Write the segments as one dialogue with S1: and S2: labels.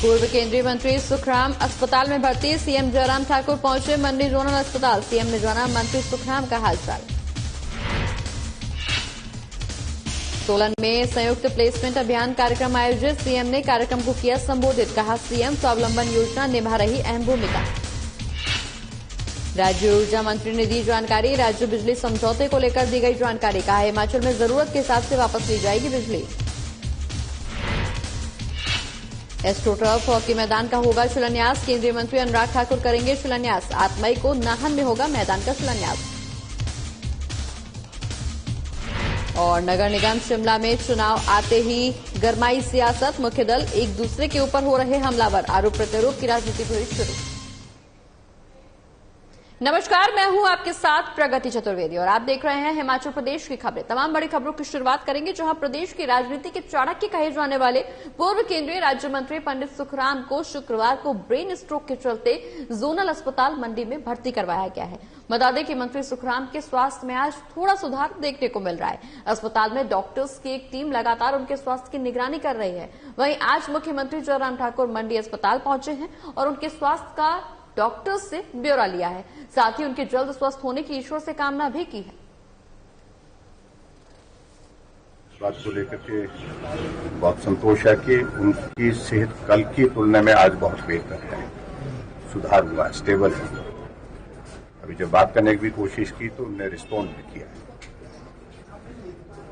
S1: पूर्व केंद्रीय मंत्री सुखराम अस्पताल में भर्ती, सीएम जयराम ठाकुर पहुंचे मंडी जोनल अस्पताल, सीएम ने जाना मंत्री सुखराम का हालचाल। सोलन में संयुक्त प्लेसमेंट अभियान कार्यक्रम आयोजित, सीएम ने कार्यक्रम को किया संबोधित, कहा सीएम स्वावलंबन योजना निभा रही अहम भूमिका। राज्य ऊर्जा मंत्री ने दी जानकारी, राज्य बिजली समझौते को लेकर दी गई जानकारी, कहा हिमाचल में जरूरत के हिसाब से वापस ली जाएगी बिजली। एस्ट्रोटर्फ हॉकी मैदान का होगा शिलान्यास, केंद्रीय मंत्री अनुराग ठाकुर करेंगे शिलान्यास, 8 मई को नाहन में होगा मैदान का शिलान्यास। और नगर निगम शिमला में चुनाव आते ही गरमाई सियासत, मुख्य दल एक दूसरे के ऊपर हो रहे हमलावर, आरोप प्रत्यारोप की राजनीति हुई शुरू। नमस्कार, मैं हूं आपके साथ प्रगति चतुर्वेदी और आप देख रहे हैं हिमाचल प्रदेश की खबरें। तमाम बड़ी खबरों की शुरुआत करेंगे जहां प्रदेश की राजनीति के चाणक्य कहे जाने वाले पूर्व केंद्रीय राज्य मंत्री पंडित सुखराम को शुक्रवार को ब्रेन स्ट्रोक के चलते जोनल अस्पताल मंडी में भर्ती करवाया गया है। बता दें कि मंत्री सुखराम के स्वास्थ्य में आज थोड़ा सुधार देखने को मिल रहा है। अस्पताल में डॉक्टर्स की एक टीम लगातार उनके स्वास्थ्य की निगरानी कर रही है। वहीं आज मुख्यमंत्री जयराम ठाकुर मंडी अस्पताल पहुंचे हैं और उनके स्वास्थ्य का डॉक्टर्स से ब्यौरा लिया है, साथ ही उनके जल्द स्वस्थ होने की ईश्वर से कामना भी की है।
S2: इस बात को लेकर के बहुत संतोष है कि उनकी सेहत कल की तुलना में आज बहुत बेहतर है, सुधार हुआ है, स्टेबल है। अभी जब बात करने की भी कोशिश की तो उन्होंने रिस्पॉन्ड भी किया।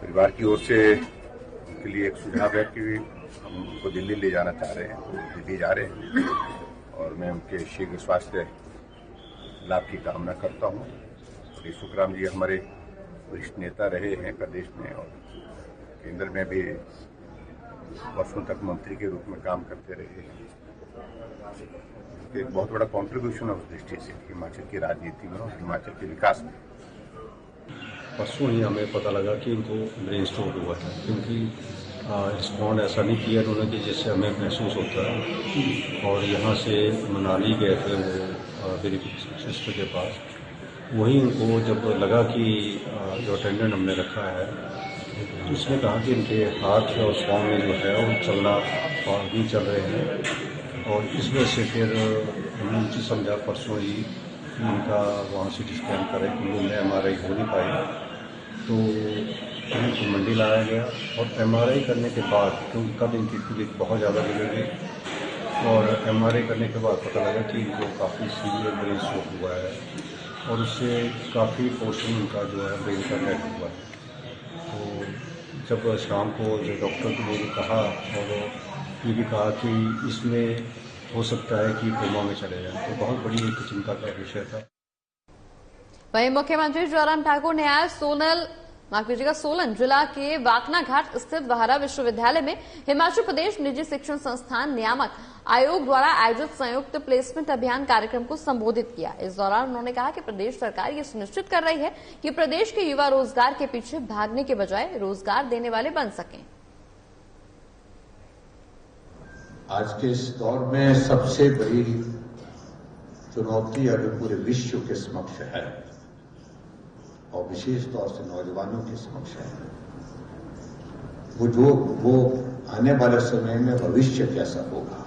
S2: परिवार की ओर से उनके लिए एक सुझाव है कि हम उनको दिल्ली ले जाना चाह रहे हैं, तो दिल्ली जा रहे हैं और मैं उनके शीघ्र स्वास्थ्य लाभ की कामना करता हूं। श्री सुखराम जी हमारे वरिष्ठ नेता रहे हैं प्रदेश में और केंद्र में भी वर्षों तक मंत्री के रूप में काम करते रहे हैं। एक बहुत बड़ा कंट्रीब्यूशन है उस दृष्टि से हिमाचल की राजनीति में और हिमाचल के विकास में।
S3: परसों ही हमें पता लगा कि उनको ब्रेन स्ट्रोक हुआ था, क्योंकि रिस्पॉन्ड ऐसा नहीं किया उन्होंने कि जिससे हमें महसूस होता है। और यहाँ से मनाली गए थे वो मेरी सिस्टर के पास, वहीं उनको जब लगा कि जो अटेंडेंट हमने रखा है तो उसने कहा कि इनके हाथ और पाँव में जो है वो चलना नहीं चल रहे हैं और इस वजह से फिर हमने उनसे समझा परसों ही उनका वहाँ CT स्कैन करें, क्योंकि उन्हें MRI हो नहीं पाई तो उनको मंडी लाया गया और MRI करने के बाद, क्योंकि कल इनकी तबीयत बहुत ज़्यादा बिगड़ गई और MRI करने के बाद पता लगा कि इनको काफ़ी सीवियर ब्रेन स्ट्रोक हुआ है और उससे काफ़ी पोर्शन उनका जो है ब्रेन का डेड हुआ है। तो जब शाम को जो डॉक्टर ने कहा और ये भी कहा कि इसमें हो सकता है कि कोमा में चले जाए, तो बहुत बड़ी एक चिंता का विषय था।
S1: वहीं मुख्यमंत्री जयराम ठाकुर ने आज सोलन जिला के वाकना घाट स्थित वहारा विश्वविद्यालय में हिमाचल प्रदेश निजी शिक्षण संस्थान नियामक आयोग द्वारा आयोजित संयुक्त प्लेसमेंट अभियान कार्यक्रम को संबोधित किया। इस दौरान उन्होंने कहा कि प्रदेश सरकार ये सुनिश्चित कर रही है कि प्रदेश के युवा रोजगार के पीछे भागने के बजाय रोजगार देने वाले बन सकें।
S4: आज के इस दौर में सबसे बड़ी चुनौती अभी पूरे विश्व के समक्ष है और विशेष तौर से नौजवानों के समक्ष है। वो आने वाले समय में भविष्य कैसा होगा,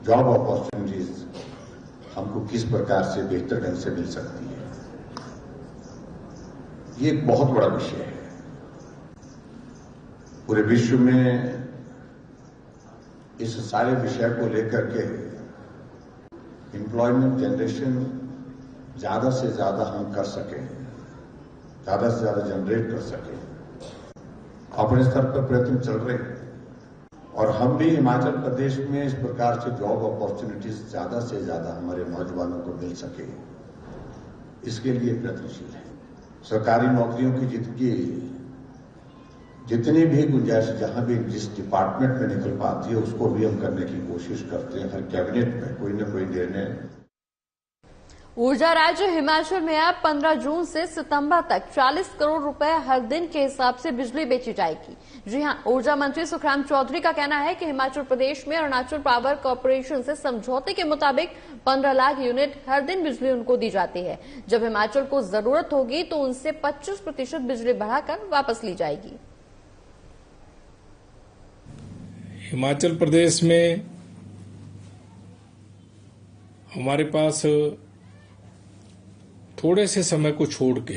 S4: जॉब अपॉर्चुनिटीज हमको किस प्रकार से बेहतर ढंग से मिल सकती है, ये एक बहुत बड़ा विषय है। पूरे विश्व में इस सारे विषय को लेकर के एम्प्लॉयमेंट जनरेशन ज्यादा से ज्यादा हम कर सकें, ज्यादा से ज्यादा जनरेट कर सकें, अपने स्तर पर प्रयत्न चल रहे हैं और हम भी हिमाचल प्रदेश में इस प्रकार से जॉब अपॉर्चुनिटीज ज्यादा से ज्यादा हमारे नौजवानों को मिल सके, इसके लिए प्रयत्नशील है। सरकारी नौकरियों की जितनी भी गुंजाइश जहां भी जिस डिपार्टमेंट में निकल पाती है उसको भी हम करने की कोशिश करते हैं। हर कैबिनेट में कोई न कोई निर्णय।
S1: ऊर्जा राज्य हिमाचल में अब 15 जून से सितंबर तक 40 करोड़ रुपए हर दिन के हिसाब से बिजली बेची जाएगी। जी हां, ऊर्जा मंत्री सुखराम चौधरी का कहना है कि हिमाचल प्रदेश में अरुणाचल पावर कॉर्पोरेशन से समझौते के मुताबिक 15 लाख यूनिट हर दिन बिजली उनको दी जाती है। जब हिमाचल को जरूरत होगी तो उनसे 25% बिजली बढ़ाकर वापस ली जाएगी।
S5: हिमाचल प्रदेश में हमारे पास थोड़े से समय को छोड़ के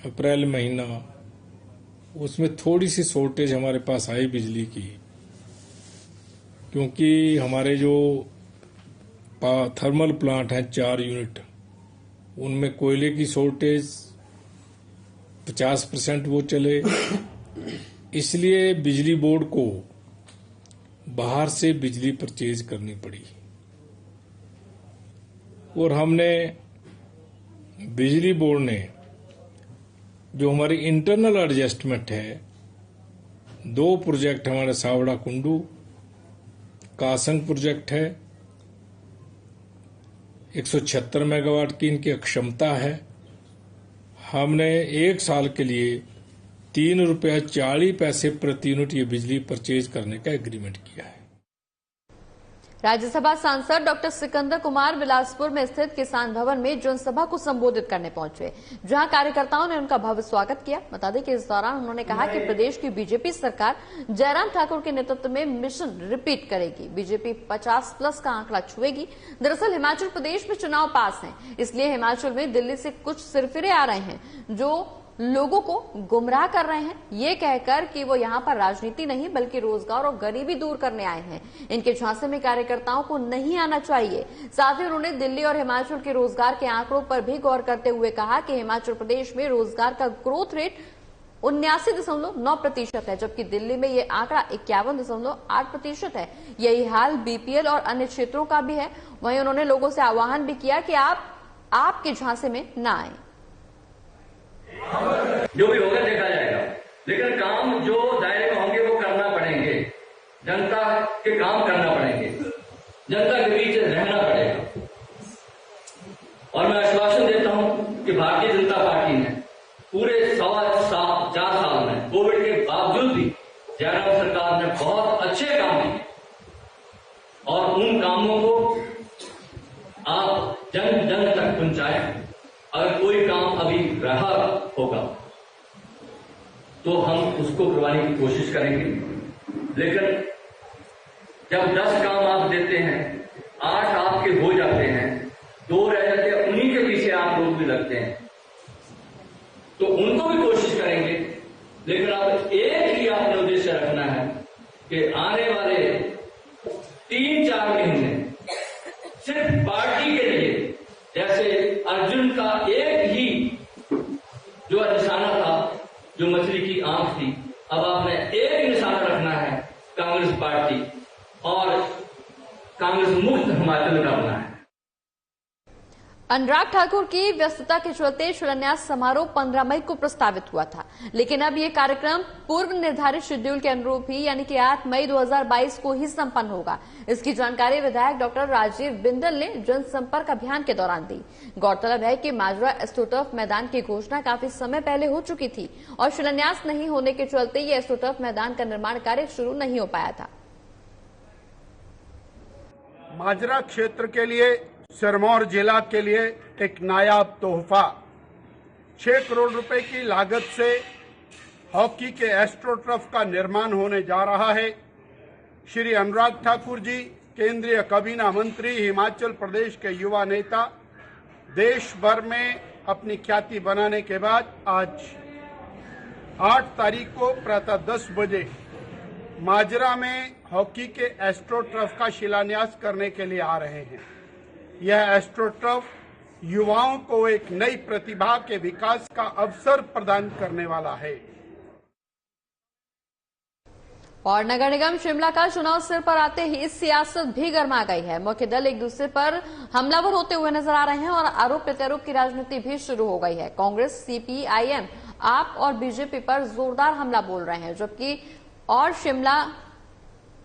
S5: अप्रैल महीना उसमें थोड़ी सी शॉर्टेज हमारे पास आई बिजली की, क्योंकि हमारे जो थर्मल प्लांट हैं 4 यूनिट, उनमें कोयले की शॉर्टेज 50% वो चले, इसलिए बिजली बोर्ड को बाहर से बिजली परचेज करनी पड़ी और हमने बिजली बोर्ड ने जो हमारी इंटरनल एडजस्टमेंट है, 2 प्रोजेक्ट हमारे सावड़ा कुंडू कासंग प्रोजेक्ट है, 176 मेगावाट की इनकी क्षमता है। हमने 1 साल के लिए 3 रुपया 40 पैसे प्रति यूनिट ये बिजली परचेज करने का एग्रीमेंट किया है।
S1: राज्यसभा सांसद डॉक्टर सिकंदर कुमार बिलासपुर में स्थित किसान भवन में जनसभा को संबोधित करने पहुंचे, जहां कार्यकर्ताओं ने उनका भव्य स्वागत किया। बता दें कि इस दौरान उन्होंने कहा कि प्रदेश की बीजेपी सरकार जयराम ठाकुर के नेतृत्व में मिशन रिपीट करेगी, बीजेपी 50+ का आंकड़ा छुएगी। दरअसल हिमाचल प्रदेश में चुनाव पास है, इसलिए हिमाचल में दिल्ली से कुछ सिरफिरे आ रहे हैं जो लोगों को गुमराह कर रहे हैं, ये कहकर कि वो यहां पर राजनीति नहीं बल्कि रोजगार और गरीबी दूर करने आए हैं। इनके झांसे में कार्यकर्ताओं को नहीं आना चाहिए। साथ ही उन्होंने दिल्ली और हिमाचल के रोजगार के आंकड़ों पर भी गौर करते हुए कहा कि हिमाचल प्रदेश में रोजगार का ग्रोथ रेट 79.9% है, जबकि दिल्ली में ये आंकड़ा 51.8% है। यही हाल बीपीएल और अन्य क्षेत्रों का भी है। वहीं उन्होंने लोगों से आह्वान भी किया कि आपके झांसे में न आए।
S6: जो भी होगा देखा जाएगा, लेकिन काम जो दायरे में होंगे वो करना पड़ेंगे, जनता के काम करना पड़ेंगे, जनता के बीच रहना पड़ेगा। और मैं आश्वासन देता हूं कि भारतीय जनता पार्टी ने पूरे 4 साल में कोविड के बावजूद भी जयराम सरकार ने बहुत अच्छे काम किए और उन कामों को आप जन जन तक पहुंचाएं। अगर कोई काम अभी रहा होगा तो हम उसको करवाने की कोशिश करेंगे, लेकिन जब 10 काम आप देते हैं, 8 आपके हो जाते हैं, 2 रह जाते हैं, उन्हीं के पीछे आप लोग भी लगते हैं, तो उनको भी कोशिश करेंगे। लेकिन अब एक ही आपने उद्देश्य रखना है कि आने वाले 3-4 महीने सिर्फ पार्टी के लिए, जैसे अर्जुन का एक ही जो निशाना था, जो मछली की आंख थी, अब आपने एक ही निशाना रखना है, कांग्रेस पार्टी, और कांग्रेस मुक्त हिमाचल करना है।
S1: अनुराग ठाकुर की व्यस्तता के चलते शिलान्यास समारोह 15 मई को प्रस्तावित हुआ था, लेकिन अब ये कार्यक्रम पूर्व निर्धारित शेड्यूल के अनुरूप ही यानी कि 8 मई 2022 को ही संपन्न होगा। इसकी जानकारी विधायक डॉक्टर राजीव बिंदल ने जनसंपर्क अभियान के दौरान दी। गौरतलब है कि माजरा एस्ट्रोटर्फ मैदान की घोषणा काफी समय पहले हो चुकी थी और शिलान्यास नहीं होने के चलते ये एस्ट्रोटर्फ मैदान का निर्माण कार्य शुरू नहीं हो पाया था।
S7: माजरा क्षेत्र के लिए, सिरमौर जिला के लिए एक नायाब तोहफा 6 करोड़ रुपए की लागत से हॉकी के एस्ट्रोटर्फ का निर्माण होने जा रहा है। श्री अनुराग ठाकुर जी, केंद्रीय काबीना मंत्री, हिमाचल प्रदेश के युवा नेता, देश भर में अपनी ख्याति बनाने के बाद आज 8 तारीख को प्रातः 10 बजे माजरा में हॉकी के एस्ट्रोटर्फ का शिलान्यास करने के लिए आ रहे हैं। यह एस्ट्रोटर्फ युवाओं को एक नई प्रतिभा के विकास का अवसर प्रदान करने वाला है।
S1: और नगर निगम शिमला का चुनाव सिर पर आते ही सियासत भी गर्मा गई है। मुख्य दल एक दूसरे पर हमलावर होते हुए नजर आ रहे हैं और आरोप प्रत्यारोप की राजनीति भी शुरू हो गई है। कांग्रेस, सीपीआईएम, आप और बीजेपी पर जोरदार हमला बोल रहे हैं, जबकि और शिमला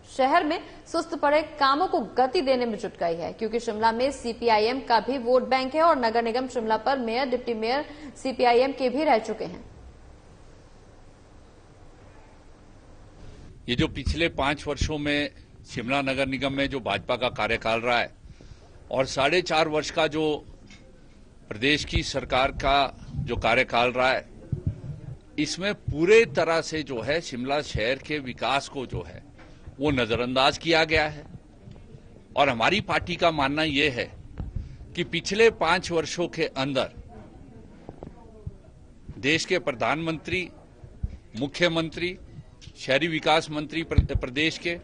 S1: शहर में सुस्त पड़े कामों को गति देने में जुट गई है, क्योंकि शिमला में सीपीआईएम का भी वोट बैंक है और नगर निगम शिमला पर मेयर, डिप्टी मेयर सीपीआईएम के भी रह चुके हैं।
S8: ये जो पिछले 5 वर्षों में शिमला नगर निगम में जो भाजपा का कार्यकाल रहा है और 4.5 वर्ष का जो प्रदेश की सरकार का जो कार्यकाल रहा है, इसमें पूरे तरह से जो है शिमला शहर के विकास को जो है वो नजरअंदाज किया गया है। और हमारी पार्टी का मानना यह है कि पिछले 5 वर्षों के अंदर देश के प्रधानमंत्री, मुख्यमंत्री, शहरी विकास मंत्री प्रदेश के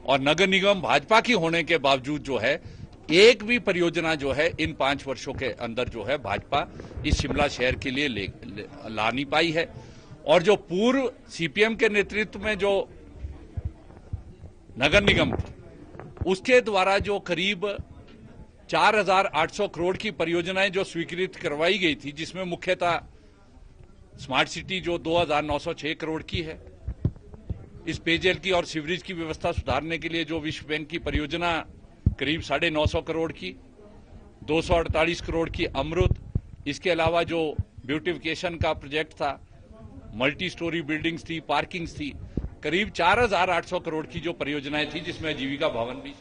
S8: और नगर निगम भाजपा की होने के बावजूद जो है एक भी परियोजना जो है इन 5 वर्षों के अंदर जो है भाजपा इस शिमला शहर के लिए ला नहीं पाई है। और जो पूर्व सीपीएम के नेतृत्व में जो नगर निगम थी उसके द्वारा जो करीब 4,800 करोड़ की परियोजनाएं जो स्वीकृत करवाई गई थी, जिसमें मुख्यतः स्मार्ट सिटी जो 2,906 करोड़ की है, इस पेयजल की और सीवरेज की व्यवस्था सुधारने के लिए जो विश्व बैंक की परियोजना करीब 950 करोड़ की, 248 करोड़ की अमृत, इसके अलावा जो ब्यूटिफिकेशन का प्रोजेक्ट था, मल्टी स्टोरी बिल्डिंग्स थी, पार्किंग्स थी, करीब 4,800 करोड़ की जो परियोजनाएं थी, जिसमें आजीविका भवन भी।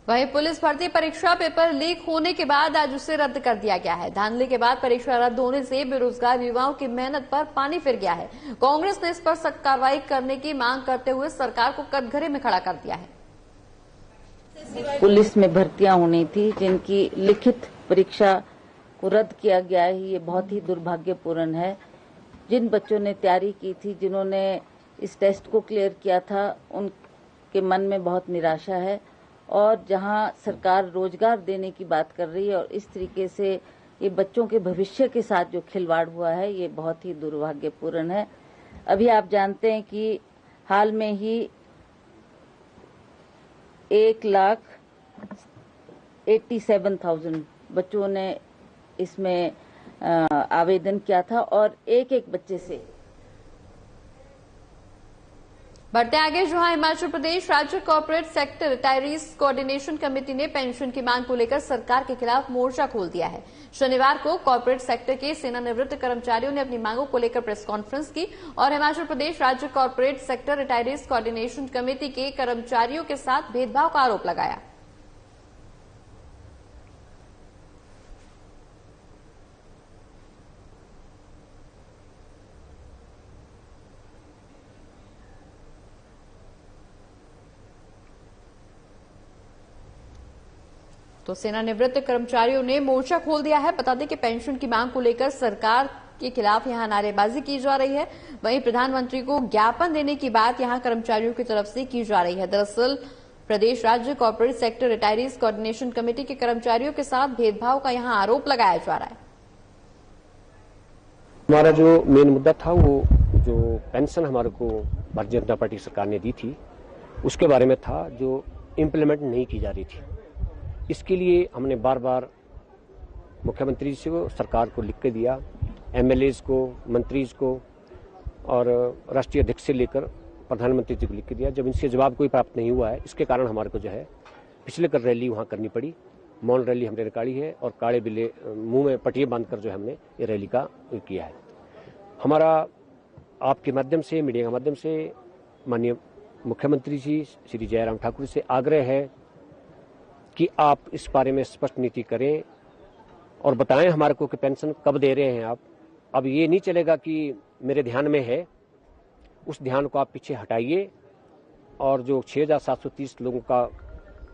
S1: वहीं पुलिस भर्ती परीक्षा पेपर लीक होने के बाद आज उसे रद्द कर दिया गया है। धांधली के बाद परीक्षा रद्द होने से बेरोजगार युवाओं की मेहनत पर पानी फिर गया है। कांग्रेस ने इस पर सख्त कार्रवाई करने की मांग करते हुए सरकार को कटघरे में खड़ा कर दिया है।
S9: पुलिस में भर्तियां होनी थी जिनकी लिखित परीक्षा को रद्द किया गया है, ये बहुत ही दुर्भाग्यपूर्ण है। जिन बच्चों ने तैयारी की थी, जिन्होंने इस टेस्ट को क्लियर किया था, उनके मन में बहुत निराशा है। और जहां सरकार रोजगार देने की बात कर रही है और इस तरीके से ये बच्चों के भविष्य के साथ जो खिलवाड़ हुआ है, ये बहुत ही दुर्भाग्यपूर्ण है। अभी आप जानते हैं कि हाल में ही 1,87,000 बच्चों ने इसमें आवेदन किया था और एक बच्चे से।
S1: बढ़ते आगे, जहां हिमाचल प्रदेश राज्य corporate sector retirees coordination committee ने पेंशन की मांग को लेकर सरकार के खिलाफ मोर्चा खोल दिया है। शनिवार को कॉर्पोरेट सेक्टर के सेवानिवृत्त कर्मचारियों ने अपनी मांगों को लेकर प्रेस कॉन्फ्रेंस की और हिमाचल प्रदेश राज्य corporate sector retirees coordination committee के कर्मचारियों के साथ भेदभाव का आरोप लगाया। तो सेवानिवृत्त कर्मचारियों ने मोर्चा खोल दिया है। बता दें कि पेंशन की मांग को लेकर सरकार के खिलाफ यहां नारेबाजी की जा रही है। वहीं प्रधानमंत्री को ज्ञापन देने की बात यहां कर्मचारियों की तरफ से की जा रही है। दरअसल प्रदेश राज्य corporate sector retirees coordination committee के कर्मचारियों के साथ भेदभाव का यहां आरोप लगाया जा रहा है।
S10: हमारा जो मेन मुद्दा था, वो जो पेंशन हमारे को भारतीय जनता पार्टी सरकार ने दी थी, उसके बारे में था, जो इम्प्लीमेंट नहीं की जा रही थी। इसके लिए हमने बार बार मुख्यमंत्री जी को, सरकार को लिख के दिया, एमएलएज को, मंत्रीज को और राष्ट्रीय अध्यक्ष से लेकर प्रधानमंत्री जी को लिख के दिया। जब इनसे जवाब कोई प्राप्त नहीं हुआ है, इसके कारण हमारे को जो है पिछले कर रैली वहाँ करनी पड़ी। मौन रैली हमने निकाली है और काले बिल्ले मुंह में पटिए बांधकर जो है हमने ये रैली का किया है। हमारा आपके माध्यम से, मीडिया के माध्यम से माननीय मुख्यमंत्री जी श्री जयराम ठाकुर से आग्रह है कि आप इस बारे में स्पष्ट नीति करें और बताएं हमारे को कि पेंशन कब दे रहे हैं आप। अब ये नहीं चलेगा कि मेरे ध्यान में है, उस ध्यान को आप पीछे हटाइए। और जो 6,730 लोगों का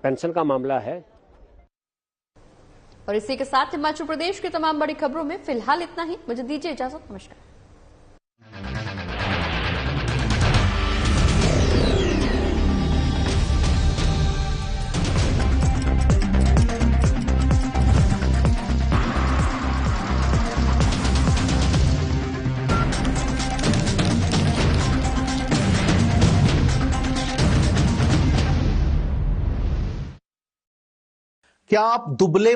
S10: पेंशन का मामला है।
S1: और इसी के साथ हिमाचल प्रदेश की तमाम बड़ी खबरों में फिलहाल इतना ही। मुझे दीजिए इजाजत। नमस्कार।
S11: क्या आप दुबले